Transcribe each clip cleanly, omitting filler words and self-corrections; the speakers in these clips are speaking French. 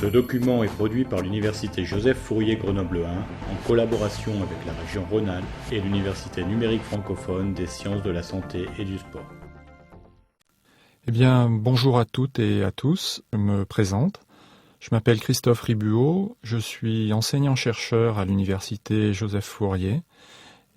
Ce document est produit par l'Université Joseph Fourier Grenoble 1 en collaboration avec la région Rhône-Alpes et l'Université numérique francophone des sciences de la santé et du sport. Eh bien, bonjour à toutes et à tous, je me présente. Je m'appelle Christophe Ribuot, je suis enseignant-chercheur à l'Université Joseph Fourier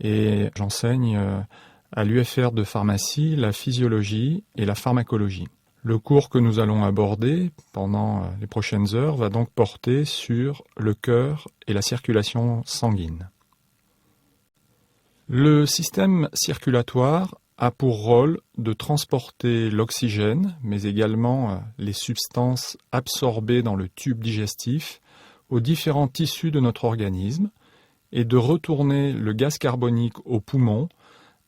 et j'enseigne à l'UFR de pharmacie la physiologie et la pharmacologie. Le cours que nous allons aborder pendant les prochaines heures va donc porter sur le cœur et la circulation sanguine. Le système circulatoire a pour rôle de transporter l'oxygène, mais également les substances absorbées dans le tube digestif aux différents tissus de notre organisme et de retourner le gaz carbonique aux poumons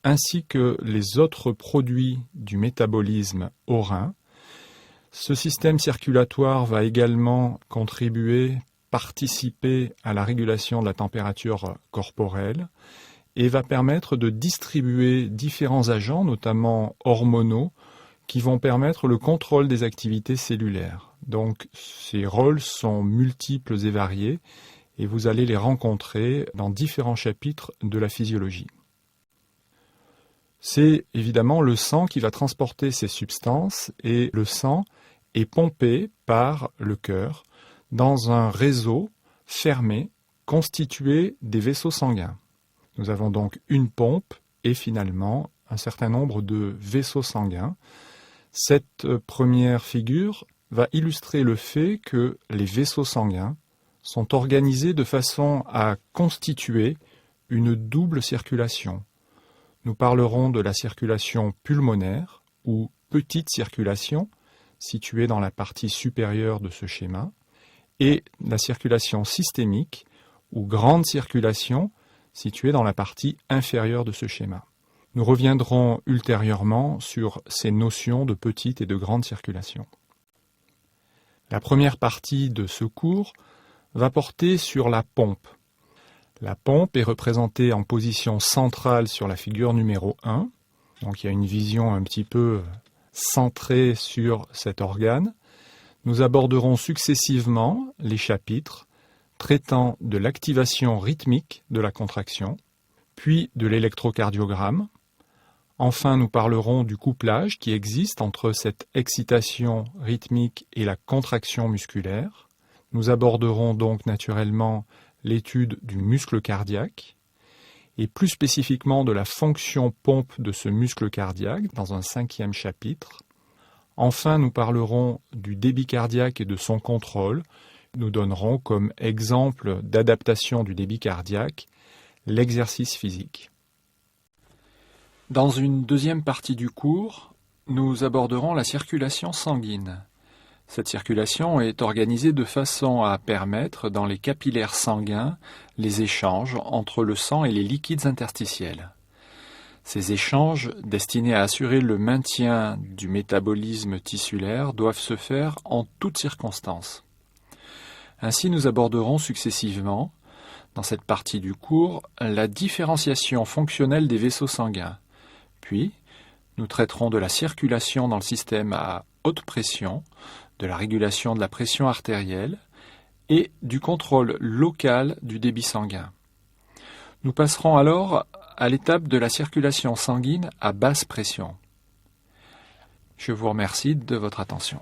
ainsi que les autres produits du métabolisme aux reins. Ce système circulatoire va également participer à la régulation de la température corporelle et va permettre de distribuer différents agents, notamment hormonaux, qui vont permettre le contrôle des activités cellulaires. Donc ces rôles sont multiples et variés et vous allez les rencontrer dans différents chapitres de la physiologie. C'est évidemment le sang qui va transporter ces substances et le sang est pompé par le cœur dans un réseau fermé constitué des vaisseaux sanguins. Nous avons donc une pompe et finalement un certain nombre de vaisseaux sanguins. Cette première figure va illustrer le fait que les vaisseaux sanguins sont organisés de façon à constituer une double circulation. Nous parlerons de la circulation pulmonaire ou petite circulation, située dans la partie supérieure de ce schéma, et la circulation systémique ou grande circulation, située dans la partie inférieure de ce schéma. Nous reviendrons ultérieurement sur ces notions de petite et de grande circulation. La première partie de ce cours va porter sur la pompe. La pompe est représentée en position centrale sur la figure numéro 1. Donc il y a une vision un petit peu centrée sur cet organe. Nous aborderons successivement les chapitres traitant de l'activation rythmique de la contraction, puis de l'électrocardiogramme. Enfin, nous parlerons du couplage qui existe entre cette excitation rythmique et la contraction musculaire. Nous aborderons donc naturellement l'étude du muscle cardiaque et plus spécifiquement de la fonction pompe de ce muscle cardiaque dans un 5e chapitre. Enfin, nous parlerons du débit cardiaque et de son contrôle. Nous donnerons comme exemple d'adaptation du débit cardiaque l'exercice physique. Dans une deuxième partie du cours, nous aborderons la circulation sanguine. Cette circulation est organisée de façon à permettre, dans les capillaires sanguins, les échanges entre le sang et les liquides interstitiels. Ces échanges, destinés à assurer le maintien du métabolisme tissulaire, doivent se faire en toutes circonstances. Ainsi, nous aborderons successivement, dans cette partie du cours, la différenciation fonctionnelle des vaisseaux sanguins. Puis, nous traiterons de la circulation dans le système à haute pression, de la régulation de la pression artérielle et du contrôle local du débit sanguin. Nous passerons alors à l'étape de la circulation sanguine à basse pression. Je vous remercie de votre attention.